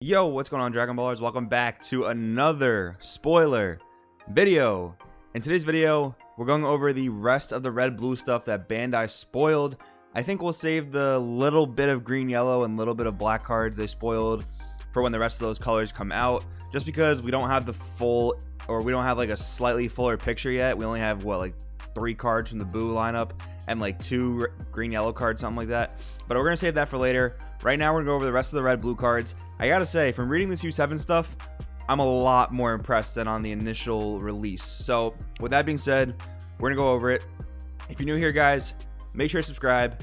Yo, what's going on, Dragon Ballers? Welcome back to another spoiler video. In today's video, we're going over the rest of the red blue stuff that Bandai spoiled. I think we'll save the little bit of green yellow and little bit of black cards they spoiled for when the rest of those colors come out, just because we don't have the full, or we don't have like a slightly fuller picture yet. We only have what, like 3 cards from the Buu lineup and like 2 green yellow cards, something like that. But we're gonna save that for later. Right now, we're gonna go over the rest of the red blue cards. I gotta say, from reading this U7 stuff, I'm a lot more impressed than on the initial release. So with that being said, we're gonna go over it. If you're new here, guys, make sure to subscribe,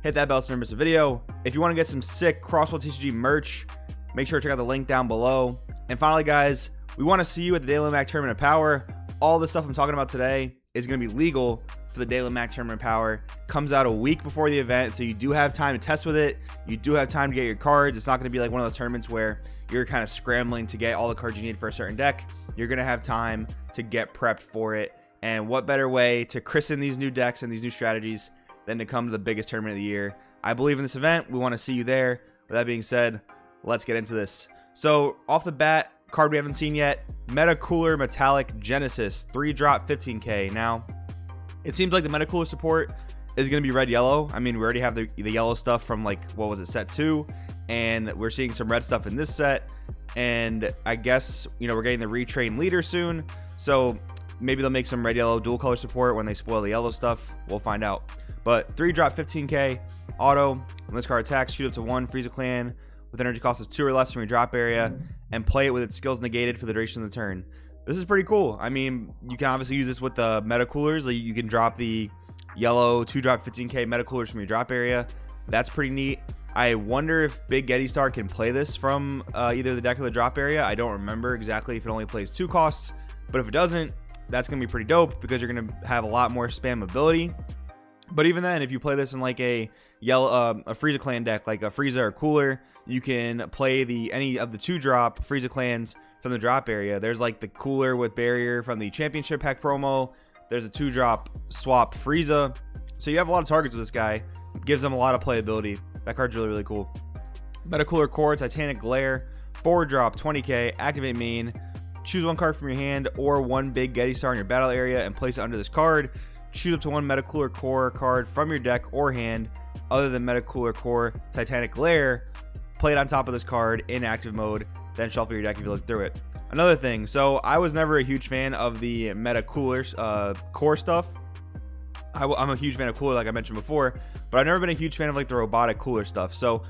hit that bell so you never miss a video. If you want to get some sick Crossworld TCG merch, make sure to check out the link down below. And finally, guys, we want to see you at the Daily Mac Tournament of Power. All the stuff I'm talking about today is going to be legal for the Daily Mac Tournament of Power. Comes out a week before the event, so you do have time to test with it. You do have time to get your cards. It's not going to be like one of those tournaments where you're kind of scrambling to get all the cards you need for a certain deck. You're going to have time to get prepped for it. And what better way to christen these new decks and these new strategies than to come to the biggest tournament of the year? I believe in this event. We want to see you there. With that being said, let's get into this. So off the bat, card we haven't seen yet, Meta Cooler Metallic Genesis, 3-drop 15k. Now, it seems like the Meta Cooler support is going to be red yellow. I mean, we already have the yellow stuff from, like, what was it, set 2, and we're seeing some red stuff in this set. And I guess, you know, we're getting the retrain leader soon, so maybe they'll make some red yellow dual color support when they spoil the yellow stuff. We'll find out. But 3-drop 15k auto. When this card attacks, shoot up to 1 Frieza clan with energy cost of 2 or less from your drop area, and play it with its skills negated for the duration of the turn. This is pretty cool. I mean, you can obviously use this with the Meta Coolers. Like, you can drop the yellow 2-drop 15k Meta Coolers from your drop area. That's pretty neat. I wonder if Big Getty Star can play this from either the deck or the drop area. I don't remember exactly if it only plays 2 costs, but if it doesn't, that's going to be pretty dope because you're going to have a lot more spam ability. But even then, if you play this in like a yellow, a Frieza clan deck, like a Frieza or Cooler, you can play any of the 2-drop Frieza clans from the drop area. There's like the Cooler with Barrier from the Championship Pack promo. There's a 2-drop swap Frieza. So you have a lot of targets with this guy. Gives them a lot of playability. That card's really, really cool. Meta Cooler Core, Titanic Glare, 4-drop 20k, activate main. Choose 1 card from your hand or 1 Big Getty Star in your battle area and place it under this card. Choose up to 1 Meta Cooler Core card from your deck or hand other than Meta Cooler Core Titanic Glare. Play it on top of this card in active mode, then shuffle your deck if you look through it. Another thing, so I was never a huge fan of the Meta Coolers core stuff. I'm a huge fan of Cooler, like I mentioned before, but I've never been a huge fan of like the robotic Cooler stuff. So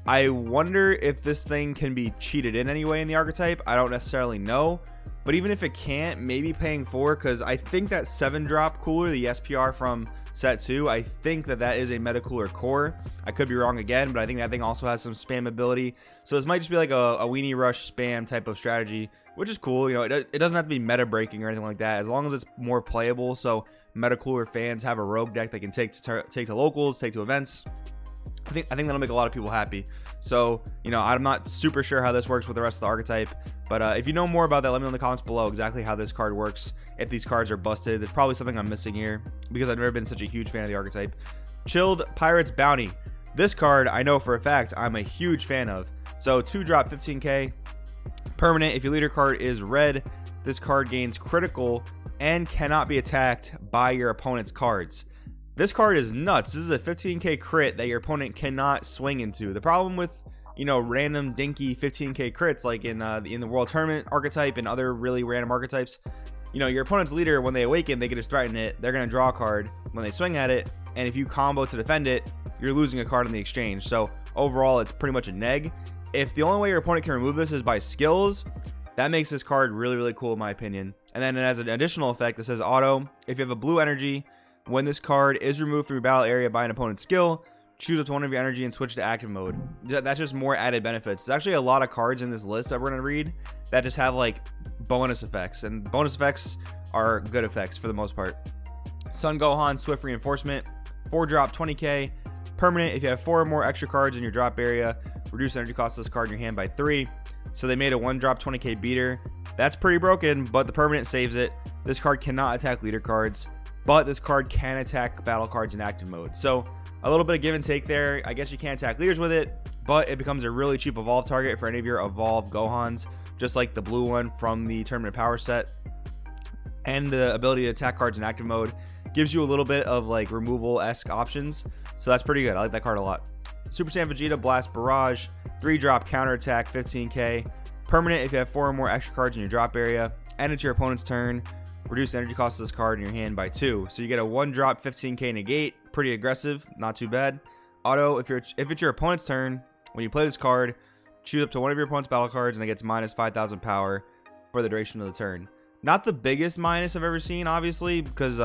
I wonder if this thing can be cheated in any way in the archetype. I don't necessarily know. But even if it can't, maybe paying 4, because I think that 7-drop Cooler, the SPR from set 2, I think that is a Meta Cooler core. I could be wrong again, but I think that thing also has some spam ability. So this might just be like a Weenie Rush spam type of strategy, which is cool. You know, it doesn't have to be meta breaking or anything like that, as long as it's more playable. So Meta Cooler fans have a rogue deck they can take to locals, take to events. I think that'll make a lot of people happy. So, you know, I'm not super sure how this works with the rest of the archetype, but if you know more about that, let me know in the comments below exactly how this card works. If these cards are busted, there's probably something I'm missing here because I've never been such a huge fan of the archetype. Chilled Pirates Bounty. This card, I know for a fact, I'm a huge fan of. So 2-drop 15k, permanent. If your leader card is red, this card gains critical and cannot be attacked by your opponent's cards. This card is nuts. This is a 15k crit that your opponent cannot swing into. The problem with, you know, random dinky 15k crits like in the World Tournament archetype and other really random archetypes, you know, your opponent's leader, when they awaken, they can just threaten it. They're going to draw a card when they swing at it, and if you combo to defend it, you're losing a card in the exchange. So overall, it's pretty much a neg. If the only way your opponent can remove this is by skills, that makes this card really, really cool in my opinion. And then it has an additional effect that says auto. If you have a blue energy, when this card is removed from your battle area by an opponent's skill, choose up to 1 of your energy and switch to active mode. That's just more added benefits. There's actually a lot of cards in this list that we're going to read that just have like bonus effects, and bonus effects are good effects for the most part. Sun Gohan Swift Reinforcement, 4-drop 20k, permanent. If you have 4 or more extra cards in your drop area, reduce energy cost of this card in your hand by 3. So they made a 1-drop 20k beater. That's pretty broken, but the permanent saves it. This card cannot attack leader cards, but this card can attack battle cards in active mode. So a little bit of give and take there. I guess you can't attack leaders with it, but it becomes a really cheap evolve target for any of your evolved Gohans, just like the blue one from the Tournament Power set. And the ability to attack cards in active mode gives you a little bit of like removal-esque options, so that's pretty good. I like that card a lot. Super Saiyan Vegeta Blast Barrage, 3-drop counter attack, 15k. Permanent if you have 4 or more extra cards in your drop area, and it's your opponent's turn. Reduce the energy cost of this card in your hand by 2. So you get a 1-drop 15k negate, pretty aggressive, not too bad. Auto, if it's your opponent's turn, when you play this card, choose up to one of your opponent's battle cards and it gets minus 5,000 power for the duration of the turn. Not the biggest minus I've ever seen, obviously, because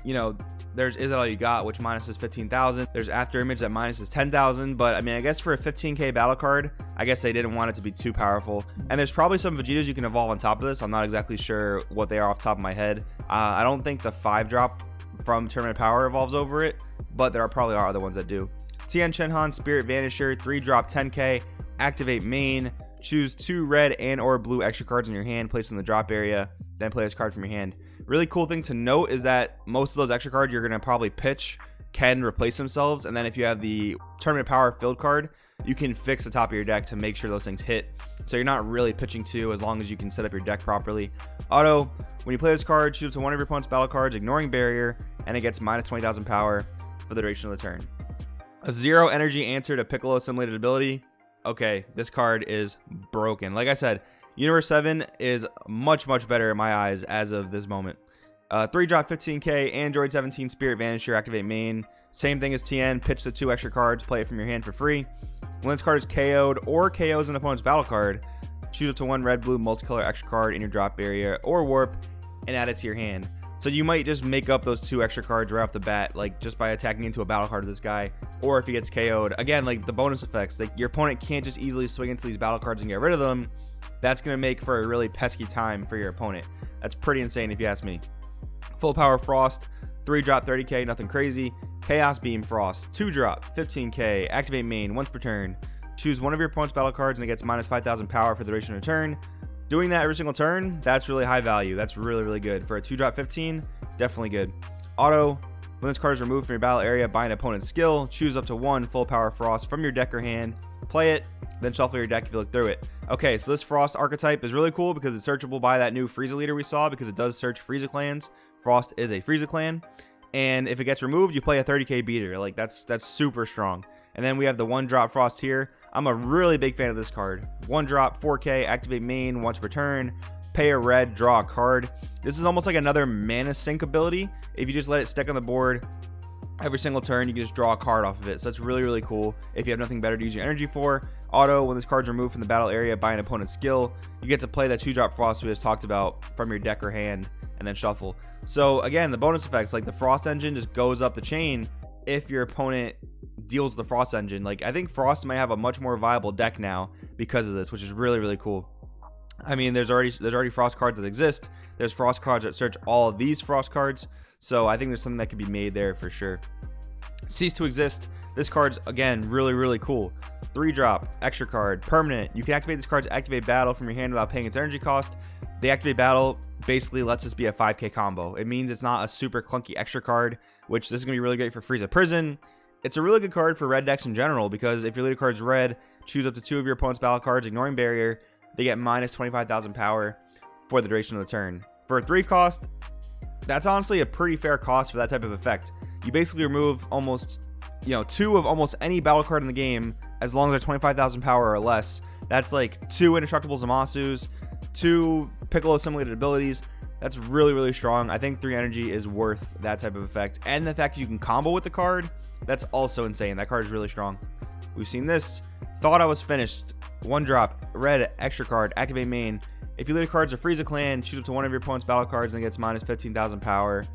you know, there's Is That All You Got, which minuses 15,000. There's After Image that minuses 10,000. But I mean, I guess for a 15k battle card, I guess they didn't want it to be too powerful. And there's probably some Vegetas you can evolve on top of this. I'm not exactly sure what they are off the top of my head. I don't think the 5-drop from Tournament Power evolves over it, but there probably are other ones that do. Tien Shenhan Spirit Vanisher, 3-drop 10k, activate main, choose 2 red and or blue extra cards in your hand, place in the drop area, then play this card from your hand. Really cool thing to note is that most of those extra cards you're going to probably pitch can replace themselves, and then if you have the Tournament Power field card, you can fix the top of your deck to make sure those things hit. So you're not really pitching 2 as long as you can set up your deck properly. Auto, when you play this card, choose up to one of your opponent's battle cards, ignoring barrier, and it gets minus 20,000 power for the duration of the turn. A 0 energy answer to Piccolo assimilated ability. Okay, this card is broken. Like I said, Universe 7 is much better in my eyes as of this moment. 3-drop 15k, Android 17 Spirit Vanisher, activate main. Same thing as Tien, pitch the 2 extra cards, play it from your hand for free. When this card is KO'd or KOs an opponent's battle card, choose up to 1 red-blue multicolor extra card in your drop area or warp and add it to your hand. So you might just make up those 2 extra cards right off the bat, like just by attacking into a battle card of this guy, or if he gets KO'd. Again, like the bonus effects, like your opponent can't just easily swing into these battle cards and get rid of them. That's going to make for a really pesky time for your opponent. That's pretty insane if you ask me. Full Power Frost, 3-drop 30k, nothing crazy. Chaos Beam Frost, 2-drop 15k, activate main once per turn. Choose one of your opponent's battle cards and it gets minus 5,000 power for the duration of the turn. Doing that every single turn, that's really high value. That's really good. For a 2-drop 15, definitely good. Auto, when this card is removed from your battle area by an opponent's skill, choose up to 1 Full Power Frost from your deck or hand, play it, then shuffle your deck if you look through it. Okay, so this Frost archetype is really cool because it's searchable by that new Frieza leader we saw, because it does search Frieza clans. Frost is a Frieza clan, and if it gets removed, you play a 30k beater. Like that's super strong. And then we have the 1-drop Frost here. I'm a really big fan of this card. 1-drop 4k, activate main once per turn, pay a red, draw a card. This is almost like another mana sync ability. If you just let it stick on the board every single turn, you can just draw a card off of it. So that's really cool if you have nothing better to use your energy for. Auto, when this card's removed from the battle area by an opponent's skill, you get to play that 2-drop Frost we just talked about from your deck or hand and then shuffle. So again, the bonus effects, like the Frost engine just goes up the chain if your opponent deals with the Frost engine. Like I think Frost might have a much more viable deck now because of this, which is really cool. I mean, there's already Frost cards that exist. There's Frost cards that search all of these Frost cards. So I think there's something that could be made there for sure. Cease to Exist. This card's, again, really cool. 3-drop, extra card, permanent. You can activate this card to activate battle from your hand without paying its energy cost. The activate battle basically lets this be a 5k combo. It means it's not a super clunky extra card, which this is going to be really great for Frieza Prison. It's a really good card for red decks in general, because if your leader card's red, choose up to 2 of your opponent's battle cards, ignoring barrier. They get minus 25,000 power for the duration of the turn. For a 3 cost, that's honestly a pretty fair cost for that type of effect. You basically remove almost, 2 of almost any battle card in the game, as long as they're 25,000 power or less. That's like 2 indestructible Zamasus, 2 Piccolo assimilated abilities. That's really strong. I think 3 energy is worth that type of effect. And the fact you can combo with the card, that's also insane. That card is really strong. We've seen this. Thought I Was Finished. 1-drop, red, extra card, activate main. If your leader card's a Frieza clan, choose up to one of your opponent's battle cards and it gets minus 15,000 power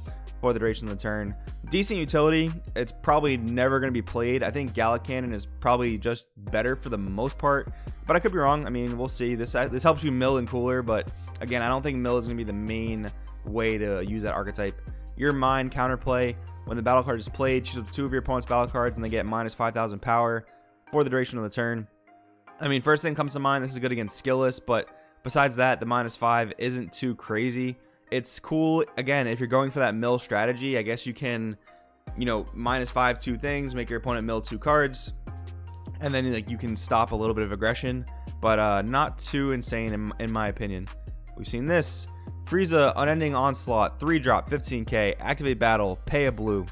for the duration of the turn. Decent utility. It's probably never going to be played. I think Gallic Cannon is probably just better for the most part, but I could be wrong. I mean, we'll see. This helps you mill and cooler, but again, I don't think mill is going to be the main way to use that archetype. Your Mind counterplay. When the battle card is played, choose up to 2 of your opponent's battle cards and they get minus 5,000 power for the duration of the turn. I mean, first thing comes to mind, this is good against skillless, but besides that, the minus 5 isn't too crazy. It's cool. Again, if you're going for that mill strategy, I guess you can, minus 5 2 things, make your opponent mill 2 cards. and then like you can stop a little bit of aggression, but not too insane in my opinion. We've seen this. Frieza Unending Onslaught, 3-drop, 15k, activate battle, pay a blue.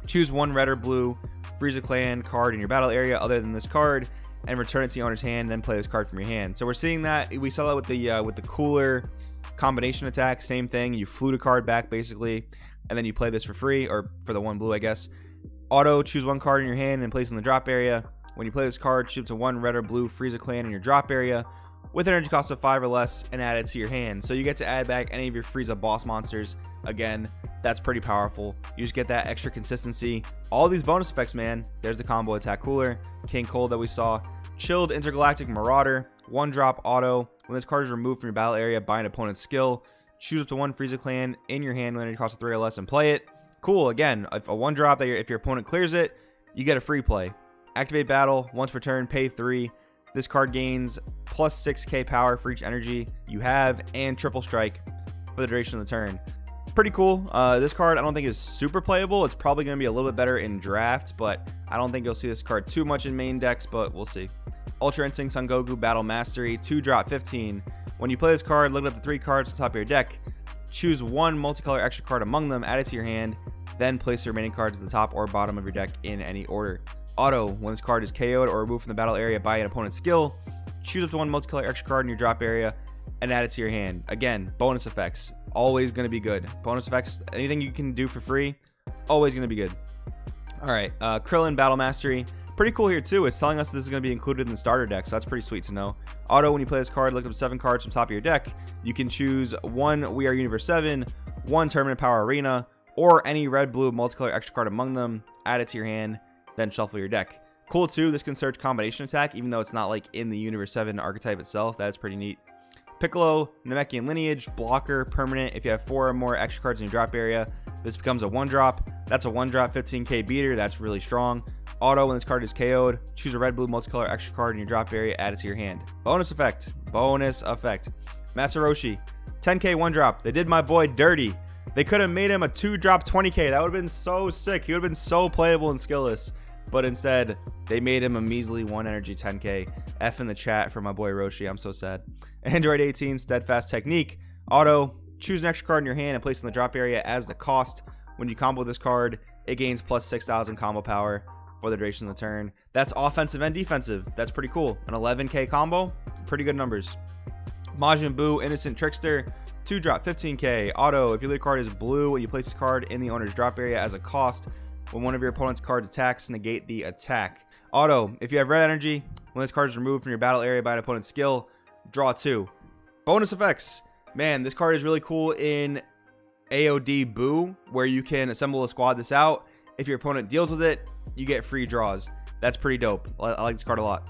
Choose one red or blue Frieza clan card in your battle area other than this card, and return it to the owner's hand, then play this card from your hand. So we're seeing that. We saw that with the cooler combination attack, same thing. You flute a card back basically, and then you play this for free, or for the one blue, I guess. Auto, choose one card in your hand and place it in the drop area. When you play this card, shoot to one red or blue Frieza clan in your drop area with energy cost of 5 or less and add it to your hand. So you get to add back any of your Frieza boss monsters. Again, that's pretty powerful. You just get that extra consistency. All these bonus effects, man. There's the combo attack cooler, King Cold that we saw. Chilled Intergalactic Marauder, 1-drop auto. When this card is removed from your battle area by an opponent's skill, choose up to one Frieza clan in your hand with energy cost of 3 or less and play it. Cool. Again, if a 1-drop that if your opponent clears it, you get a free play. Activate battle, once per turn, pay 3. This card gains plus 6k power for each energy you have and triple strike for the duration of the turn. Pretty cool. This card I don't think is super playable. It's probably going to be a little bit better in draft, but I don't think you'll see this card too much in main decks, but we'll see. Ultra Instinct Son Goku Battle Mastery, 2-drop, 15. When you play this card, look up the 3 cards on top of your deck. Choose one multicolor extra card among them, add it to your hand, then place the remaining cards at the top or bottom of your deck in any order. Auto, when this card is KO'd or removed from the battle area by an opponent's skill, choose up to one multicolor extra card in your drop area and add it to your hand. Again, bonus effects, always going to be good. Bonus effects, anything you can do for free, always going to be good. All right, Krillin Battle Mastery, pretty cool here too. It's telling us this is going to be included in the starter deck, so that's pretty sweet to know. Auto, when you play this card, look up 7 cards from top of your deck. You can choose one We Are Universe 7, one Tournament Power Arena, or any red-blue multicolor extra card among them, add it to your hand, then shuffle your deck. Cool too, this can search combination attack, even though it's not like in the Universe 7 archetype itself. That's pretty neat. Piccolo, Namekian Lineage, blocker, permanent. If you have 4 or more extra cards in your drop area, this becomes a 1-drop. That's a 1-drop 15k beater. That's really strong. Auto, when this card is KO'd, choose a red-blue multicolor extra card in your drop area, add it to your hand. Bonus effect. Bonus effect. Master Roshi, 10k 1-drop. They did my boy dirty. They could have made him a 2-drop 20k. That would have been so sick. He would have been so playable and skillless. But instead, they made him a measly 1 energy 10k. F in the chat for my boy Roshi. I'm so sad. Android 18, Steadfast Technique. Auto, choose an extra card in your hand and place it in the drop area as the cost. When you combo this card, it gains plus 6,000 combo power for the duration of the turn. That's offensive and defensive. That's pretty cool. An 11k combo, pretty good numbers. Majin Buu, Innocent Trickster, 2-drop, 15k. Auto, if your lead card is blue and you place this card in the owner's drop area as a cost, when one of your opponent's cards attacks, negate the attack. Auto, if you have red energy, when this card is removed from your battle area by an opponent's skill, draw 2. Bonus effects. Man, this card is really cool in AOD Buu, where you can assemble a squad this out. If your opponent deals with it, you get free draws. That's pretty dope. I like this card a lot.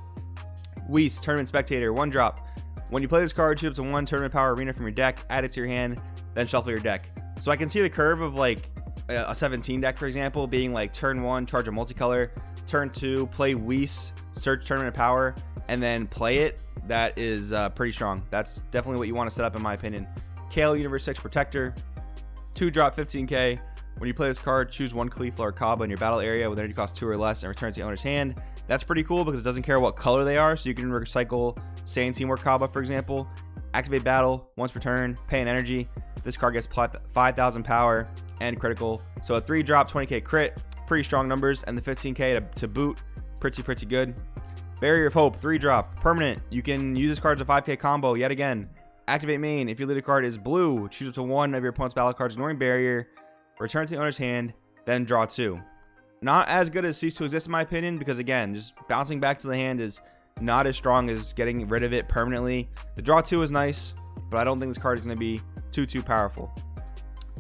Whis, Tournament Spectator, 1-drop. When you play this card, shoot up to one Tournament Power Arena from your deck, add it to your hand, then shuffle your deck. So I can see the curve of like a 17 deck, for example, being like turn 1, charge a multicolor, turn 2, play Whis, search Tournament Power, and then play it. That is pretty strong. That's definitely what you want to set up in my opinion. Kale Universe 6 Protector, 2-drop 15k. When you play this card, choose one cauliflower Kaba in your battle area with energy cost 2 or less and return it to the owner's hand. That's pretty cool because it doesn't care what color they are, so you can recycle Saiyan Teamwork Kaba, for example. Activate battle, once per turn, pay an energy. This card gets 5,000 power and critical. So a 3-drop 20k crit, pretty strong numbers, and the 15k to boot, pretty good. Barrier of Hope, 3-drop, permanent. You can use this card as a 5k combo yet again. Activate main, if your leader card is blue, choose up to one of your opponent's battle cards ignoring barrier, return it to the owner's hand, then draw 2. Not as good as Cease to Exist in my opinion, because again, just bouncing back to the hand is not as strong as getting rid of it permanently. The draw 2 is nice, but I don't think this card is going to be too powerful.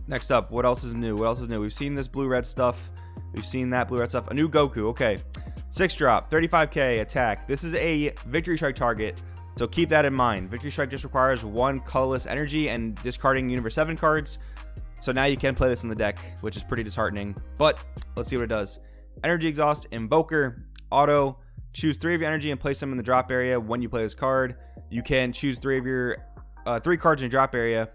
Next up, what else is new? We've seen this blue-red stuff. We've seen that blue-red stuff. A new Goku, okay. 6-drop, 35k attack. This is a Victory Strike target, so keep that in mind. Victory Strike just requires one colorless energy and discarding Universe 7 cards. So now you can play this in the deck, which is pretty disheartening. But let's see what it does. Energy Exhaust, Invoker, Auto. Choose 3 of your energy and place them in the drop area when you play this card. You can choose 3 of your 3 cards in your drop area,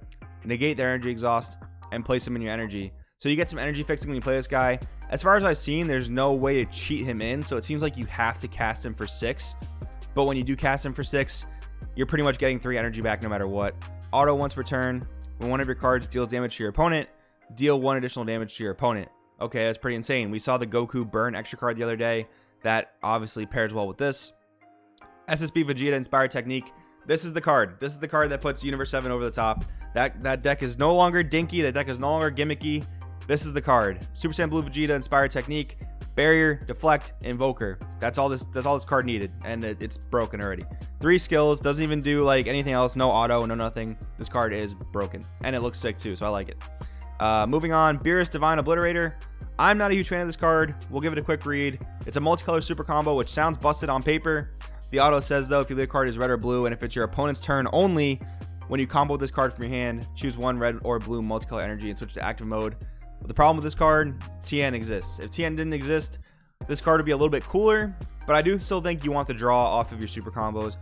negate their energy exhaust, and place them in your energy. So you get some energy fixing when you play this guy. As far as I've seen, there's no way to cheat him in, so it seems like you have to cast him for 6. But when you do cast him for 6, you're pretty much getting 3 energy back no matter what. Auto once per turn. When one of your cards deals damage to your opponent, deal 1 additional damage to your opponent. Okay, that's pretty insane. We saw the Goku burn extra card the other day. That obviously pairs well with this. SSB Vegeta Inspired Technique. This is the card. This is the card that puts Universe 7 over the top. That deck is no longer dinky. That deck is no longer gimmicky. This is the card. Super Saiyan Blue Vegeta Inspired Technique. Barrier, Deflect, Invoker. That's all this card needed, and it's broken already. 3 skills. Doesn't even do like anything else. No auto, no nothing. This card is broken, and it looks sick too, so I like it. Moving on, Beerus Divine Obliterator. I'm not a huge fan of this card. We'll give it a quick read. It's a multicolor super combo, which sounds busted on paper. The auto says, though, if your lead card is red or blue, and if it's your opponent's turn only, when you combo this card from your hand, choose 1 red or blue multicolor energy and switch to active mode. But the problem with this card, Tien exists. If Tien didn't exist, this card would be a little bit cooler, but I do still think you want to draw off of your super combos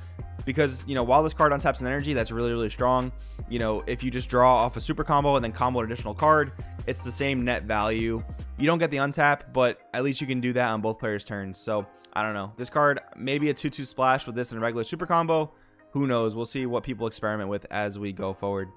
because, you know, while this card untaps an energy that's really, really strong, you know, if you just draw off a super combo and then combo an additional card, it's the same net value. You don't get the untap, but at least you can do that on both players' turns. So I don't know. This card, maybe a 2/2 splash with this and a regular super combo. Who knows? We'll see what people experiment with as we go forward.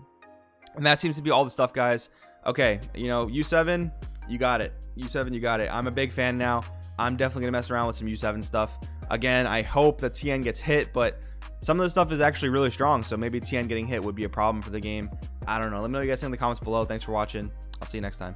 And that seems to be all the stuff, guys. Okay, you know, U7, you got it. U7, you got it. I'm a big fan now. I'm definitely going to mess around with some U7 stuff. Again, I hope that Tien gets hit, but some of the stuff is actually really strong, so maybe Tien getting hit would be a problem for the game. I don't know. Let me know what you guys think in the comments below. Thanks for watching. I'll see you next time.